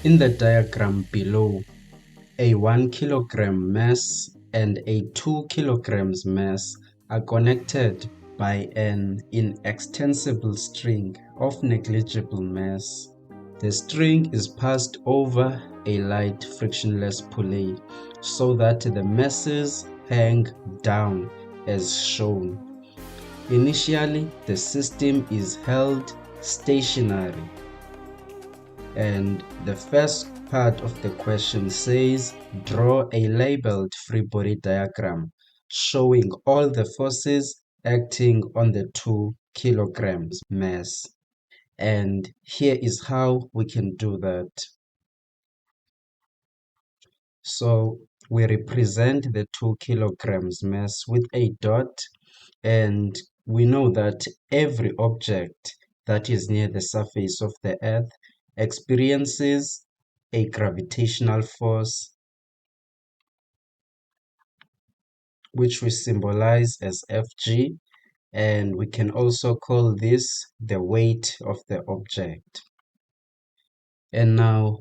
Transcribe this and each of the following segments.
In the diagram below, a 1 kilogram mass and a 2 kilograms mass are connected by an inextensible string of negligible mass. The string is passed over a light frictionless pulley so that the masses hang down as shown. Initially, the system is held stationary, and the first part of the question says, draw a labeled free body diagram showing all the forces acting on the 2 kilograms mass. And here is how we can do that. So we represent the 2 kilograms mass with a dot, and we know that every object that is near the surface of the earth experiences a gravitational force, which we symbolize as Fg, and we can also call this the weight of the object. And now,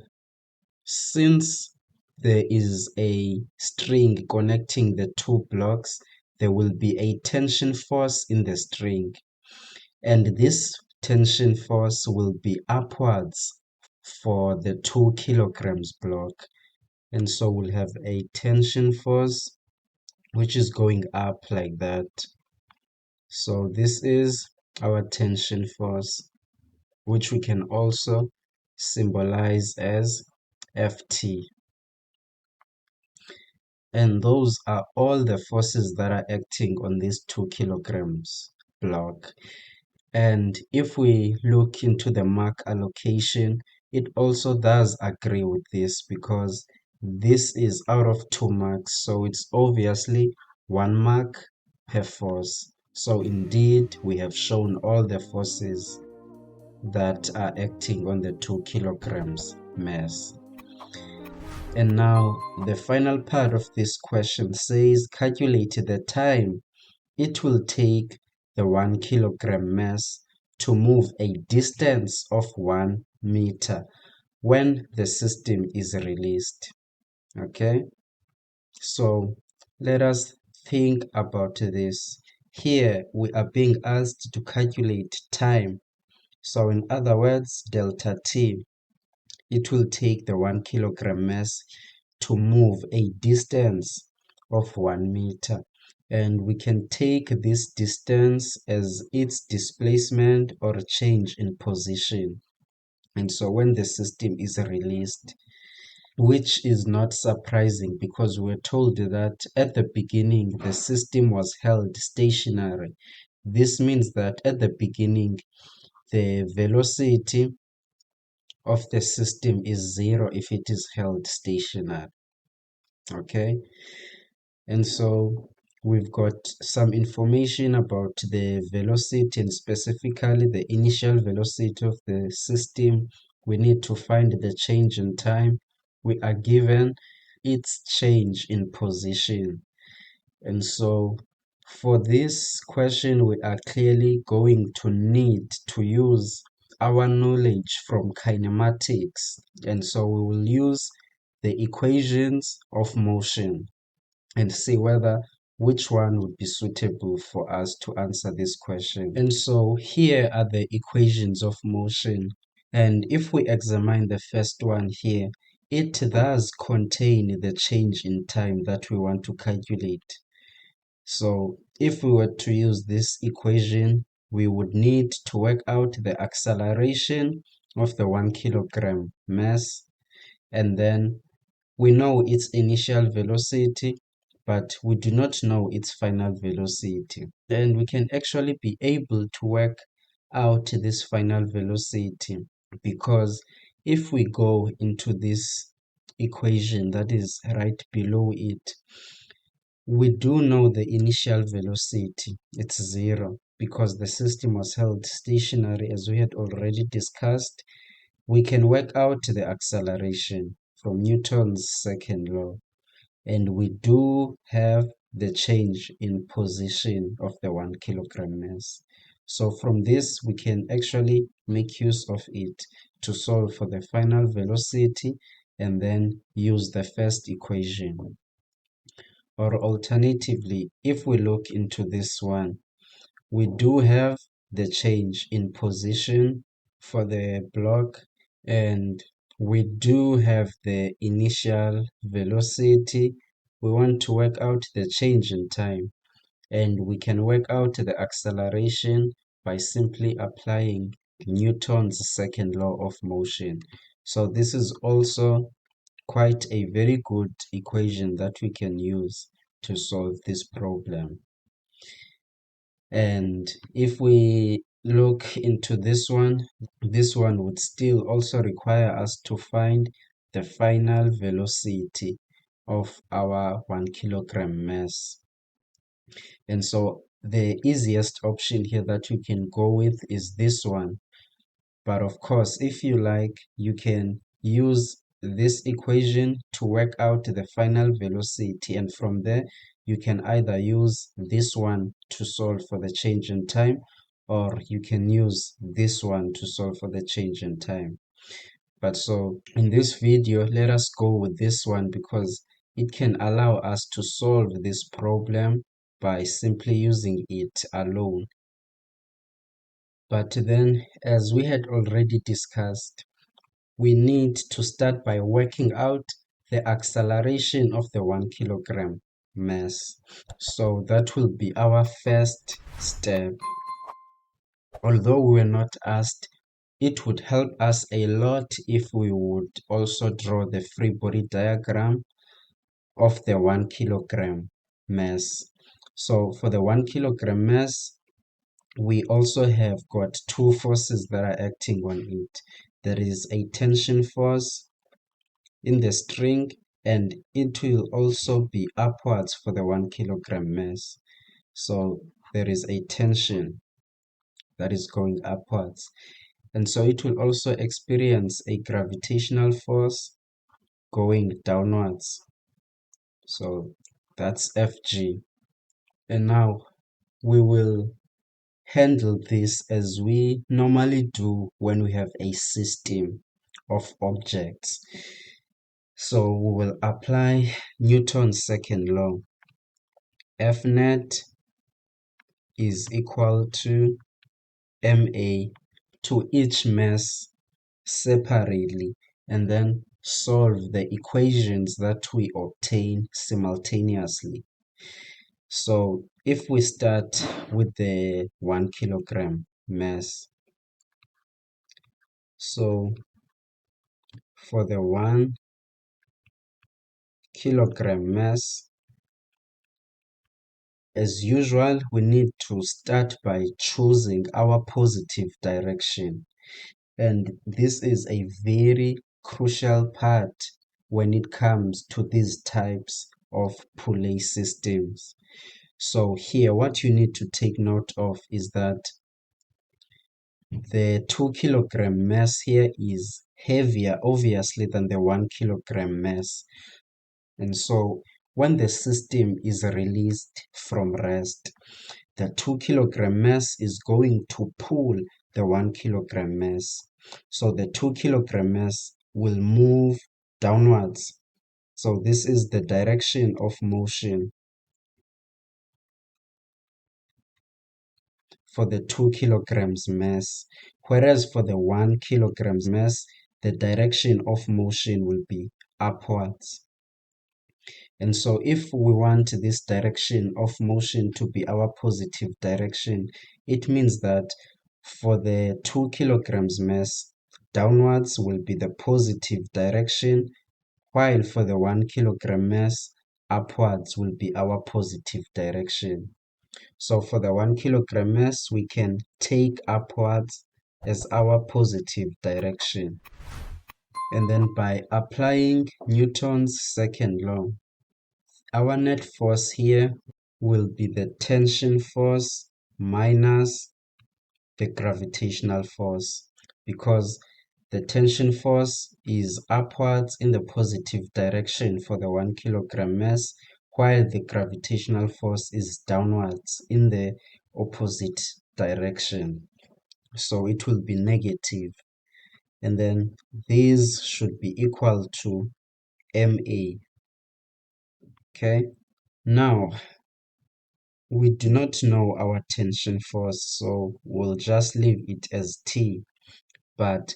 since there is a string connecting the two blocks, there will be a tension force in the string, and this tension force will be upwards for the 2 kilograms block. And so we'll have a tension force which is going up like that. So this is our tension force, which we can also symbolize as Ft. And those are all the forces that are acting on this 2 kilograms block. And if we look into the mark allocation, it also does agree with this, because this is out of 2 marks, so it's obviously 1 mark per force. So indeed, we have shown all the forces that are acting on the 2 kilograms mass. And now the final part of this question says, calculate the time it will take the 1 kilogram mass to move a distance of 1 meter when the system is released. Okay, so let us think about this. Here we are being asked to calculate time. So in other words, delta t, it will take the 1 kilogram mass to move a distance of 1 meter. And we can take this distance as its displacement or change in position. And so when the system is released, which is not surprising because we're told that at the beginning the system was held stationary. This means that at the beginning the velocity of the system is 0 if it is held stationary. Okay, and so we've got some information about the velocity, and specifically the initial velocity of the system. We need to find the change in time. We are given its change in position. And so for this question, we are clearly going to need to use our knowledge from kinematics. And so we will use the equations of motion and see whether which one would be suitable for us to answer this question. And so here are the equations of motion. And if we examine the first one here, it does contain the change in time that we want to calculate. So if we were to use this equation, we would need to work out the acceleration of the 1 kilogram mass, and then we know its initial velocity, but we do not know its final velocity. Then we can actually be able to work out this final velocity, because if we go into this equation that is right below it, we do know the initial velocity. It's 0 because the system was held stationary, as we had already discussed. We can work out the acceleration from Newton's second law, and we do have the change in position of the 1 kilogram mass. So from this, we can actually make use of it to solve for the final velocity and then use the first equation. Or alternatively, if we look into this one, we do have the change in position for the block, and we do have the initial velocity. We want to work out the change in time, and we can work out the acceleration by simply applying Newton's second law of motion. So this is also quite a very good equation that we can use to solve this problem. And if we look into this one would still also require us to find the final velocity of our 1 kilogram mass. And so the easiest option here that you can go with is this one. But of course, if you like, you can use this equation to work out the final velocity, and from there you can either use this one to solve for the change in time, or you can use this one to solve for the change in time. But so in this video, let us go with this one because it can allow us to solve this problem by simply using it alone. But then, as we had already discussed, we need to start by working out the acceleration of the 1 kilogram mass. So that will be our first step. Although we were not asked, it would help us a lot if we would also draw the free body diagram of the 1 kilogram mass. So for the 1 kilogram mass, we also have got two forces that are acting on it. There is a tension force in the string, and it will also be upwards for the 1 kilogram mass. So there is a tension that is going upwards. And so it will also experience a gravitational force going downwards. So that's Fg. And now we will handle this as we normally do when we have a system of objects. So we will apply Newton's second law. F net is equal to ma to each mass separately, and then solve the equations that we obtain simultaneously. So if we start with the 1 kilogram mass, so for the 1 kilogram mass, as usual, we need to start by choosing our positive direction. And this is a very crucial part when it comes to these types of Poulet systems. So here, what you need to take note of is that the 2 kilogram mass here is heavier, obviously, than the 1 kilogram mass. And so when the system is released from rest, the 2 kilogram mass is going to pull the 1 kilogram mass. So the 2 kilogram mass will move downwards. So this is the direction of motion for the 2 kilograms mass. Whereas for the 1 kilograms mass, the direction of motion will be upwards. And so if we want this direction of motion to be our positive direction, it means that for the 2 kilograms mass, downwards will be the positive direction, while for the 1 kilogram mass, upwards will be our positive direction. So for the 1 kilogram mass, we can take upwards as our positive direction. And then by applying Newton's second law, our net force here will be the tension force minus the gravitational force, because the tension force is upwards in the positive direction for the 1 kilogram mass, while the gravitational force is downwards in the opposite direction. So it will be negative. And then these should be equal to MA. Okay. Now, we do not know our tension force, so we'll just leave it as T. But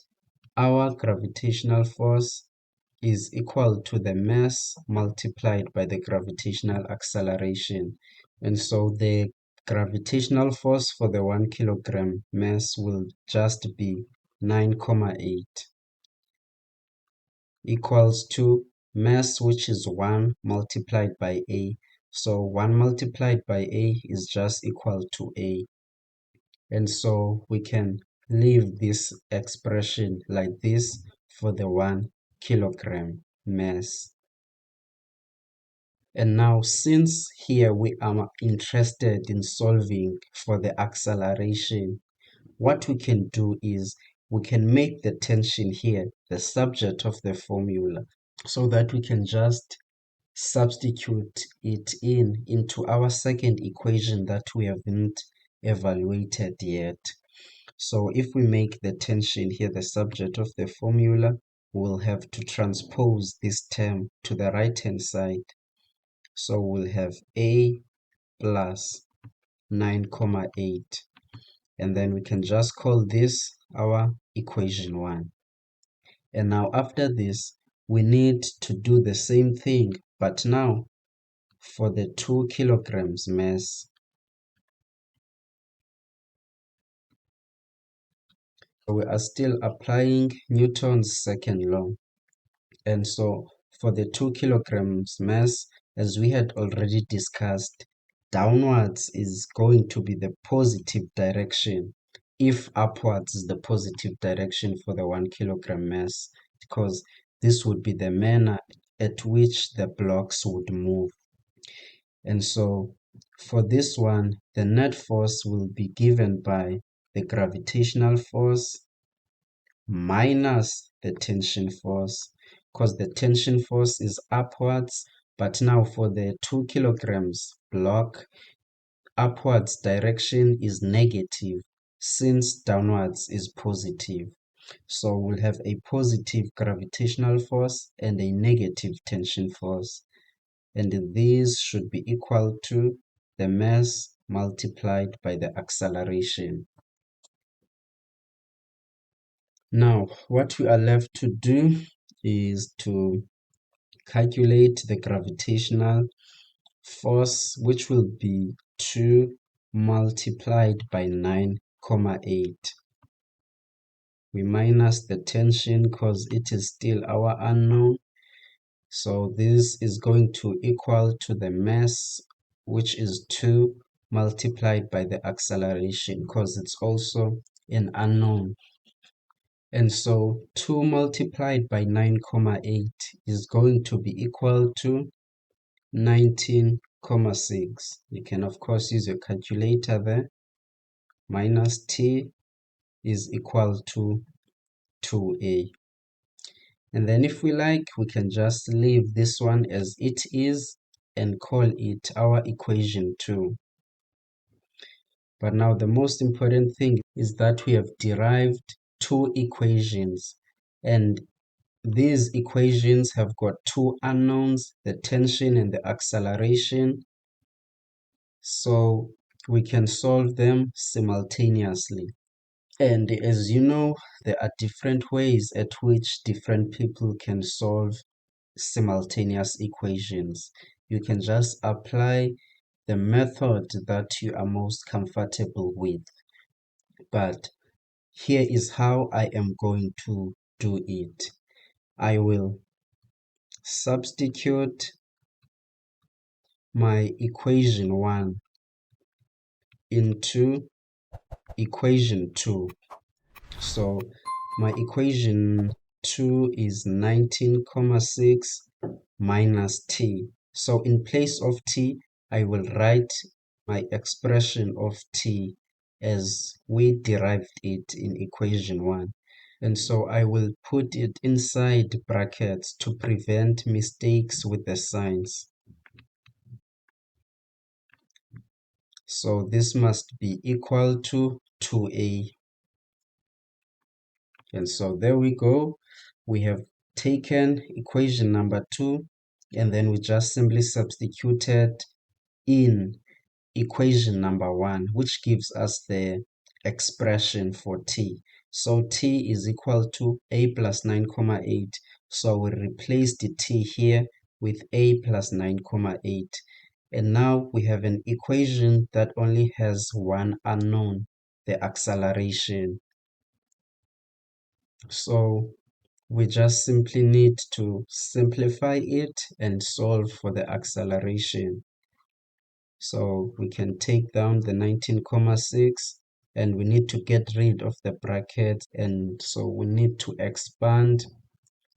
our gravitational force is equal to the mass multiplied by the gravitational acceleration. And so the gravitational force for the 1 kilogram mass will just be 9,8 equals to mass, which is 1 multiplied by A. So 1 multiplied by A is just equal to A. And so we can leave this expression like this for the 1 kilogram mass. And now, since here we are interested in solving for the acceleration, what we can do is we can make the tension here the subject of the formula, so that we can just substitute it into our second equation that we haven't evaluated yet. So if we make the tension here the subject of the formula, we'll have to transpose this term to the right-hand side. So we'll have A plus 9,8. And then we can just call this our equation 1. And now after this, we need to do the same thing, but now for the 2 kilograms mass. We are still applying Newton's second law. And so for the 2 kilograms mass, as we had already discussed, downwards is going to be the positive direction, if upwards is the positive direction for the 1 kilogram mass, because this would be the manner at which the blocks would move. And so for this one, the net force will be given by the gravitational force minus the tension force, because the tension force is upwards, but now for the 2 kilograms block, upwards direction is negative, since downwards is positive. So we'll have a positive gravitational force and a negative tension force. And these should be equal to the mass multiplied by the acceleration. Now, what we are left to do is to calculate the gravitational force, which will be 2 multiplied by 9,8. We minus the tension because it is still our unknown. So this is going to equal to the mass, which is 2 multiplied by the acceleration, because it's also an unknown. And so 2 multiplied by 9,8 is going to be equal to 19,6. You can, of course, use your calculator there. Minus t is equal to 2a. And then if we like, we can just leave this one as it is and call it our equation 2. But now the most important thing is that we have derived 2 equations, and these equations have got 2 unknowns, the tension and the acceleration, so we can solve them simultaneously. And as you know, there are different ways at which different people can solve simultaneous equations. You can just apply the method that you are most comfortable with. But here is how I am going to do it. I will substitute my equation 1 into equation 2. So my equation 2 is 19,6 minus t. So in place of t, I will write my expression of t as we derived it in equation 1. And so I will put it inside brackets to prevent mistakes with the signs. So this must be equal to 2a. And so there we go. We have taken equation number 2, and then we just simply substituted in equation number 1, which gives us the expression for t. So t is equal to a plus 9,8. So we replace the t here with a plus 9,8. And now we have an equation that only has one unknown, the acceleration. So we just simply need to simplify it and solve for the acceleration. So we can take down the 19,6, and we need to get rid of the bracket, and so we need to expand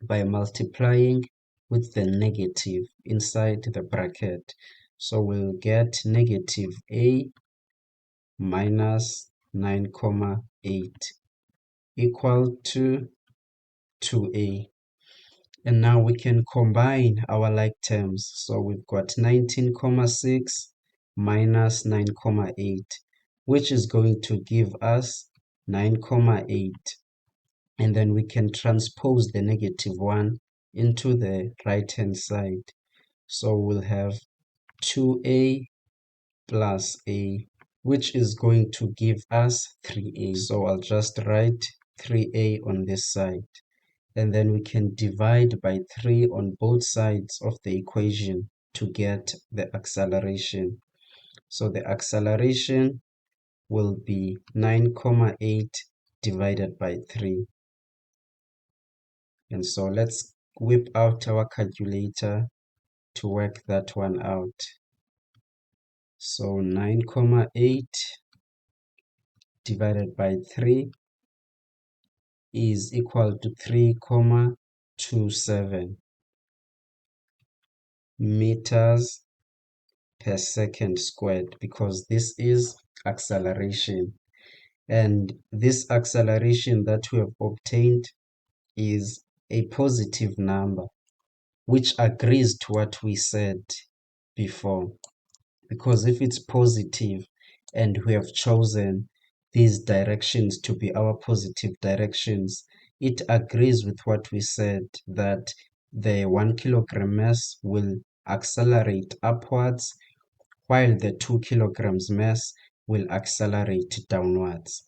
by multiplying with the negative inside the bracket. So we'll get negative a minus 9,8 equal to 2a. And now we can combine our like terms. So we've got 19,6 minus 9,8, which is going to give us 9,8. And then we can transpose the negative 1 into the right-hand side. So we'll have 2a plus a, which is going to give us 3a. So I'll just write 3a on this side. And then we can divide by 3 on both sides of the equation to get the acceleration. So the acceleration will be 9,8 divided by 3. And so let's whip out our calculator to work that one out. So 9,8 divided by 3 is equal to 3,27 meters per second squared, because this is acceleration. And this acceleration that we have obtained is a positive number, which agrees to what we said before. Because if it's positive and we have chosen these directions to be our positive directions, it agrees with what we said, that the 1 kilogram mass will accelerate upwards while the 2 kilograms mass will accelerate downwards.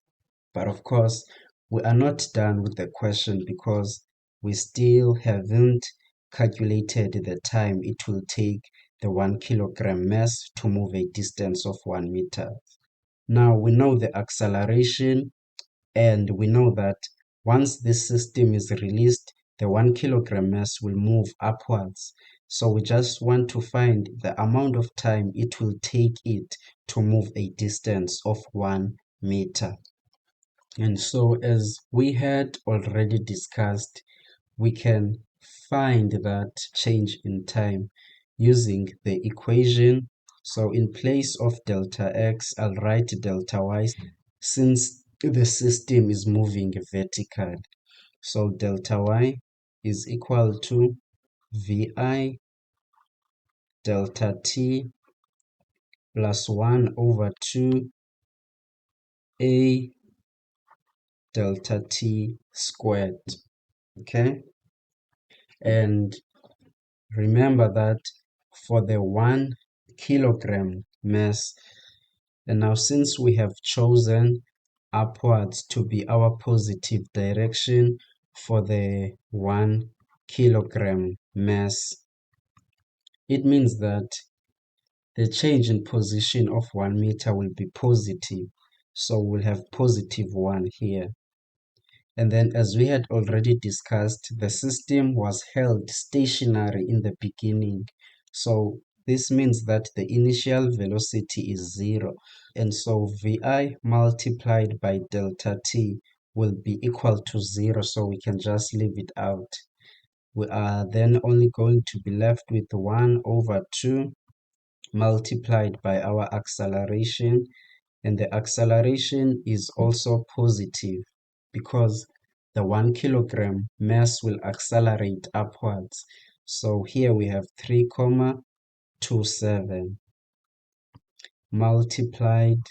But of course, we are not done with the question, because we still haven't calculated the time it will take the 1 kilogram mass to move a distance of 1 meter. Now we know the acceleration, and we know that once this system is released, the 1 kilogram mass will move upwards. So we just want to find the amount of time it will take it to move a distance of 1 meter. And so, as we had already discussed, we can find that change in time using the equation. So in place of delta x, I'll write delta y, since the system is moving vertically. So delta y is equal to vi delta t plus 1 over 2 a delta t squared. Okay, and remember that for the 1 kilogram mass, and now since we have chosen upwards to be our positive direction for the 1 kilogram mass, it means that the change in position of 1 meter will be positive. So we'll have positive 1 here. And then, as we had already discussed, the system was held stationary in the beginning. So this means that the initial velocity is 0. And so Vi multiplied by delta t will be equal to 0. So we can just leave it out. We are then only going to be left with 1 over 2 multiplied by our acceleration. And the acceleration is also positive, because the 1 kilogram mass will accelerate upwards. So here we have 3,27. multiplied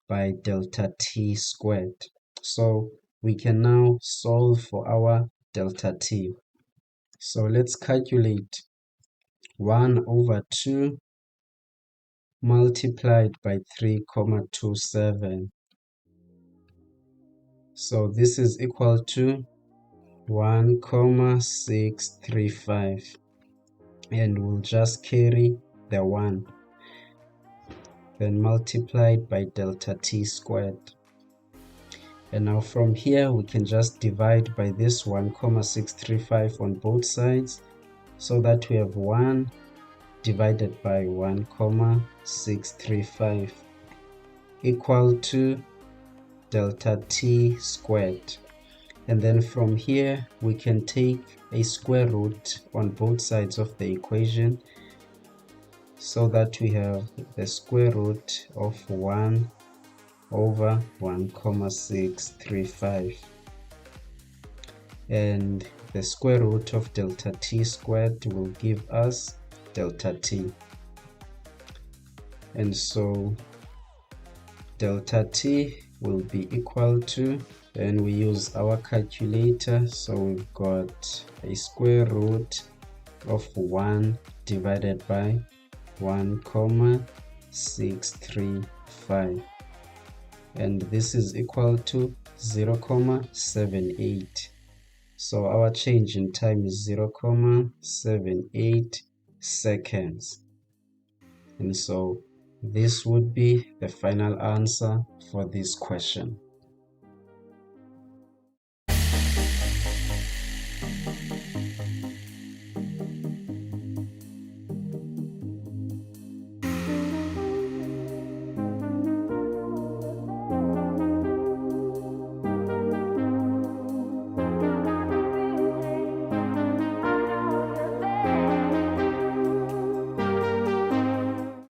by delta t squared. So we can now solve for our delta t. So let's calculate 1 over 2 multiplied by 3,27. So this is equal to 1,635, and we'll just carry the 1, then multiplied by delta t squared. And now from here we can just divide by this 1,635 on both sides, so that we have 1 divided by 1,635 equal to delta t squared. And then from here we can take a square root on both sides of the equation, so that we have the square root of 1 over 1,635, and the square root of delta t squared will give us delta t. And so delta t will be equal to, and we use our calculator, so we've got a square root of 1 divided by 1,635, and this is equal to 0,78. So our change in time is 0,78 seconds. And so this would be the final answer for this question.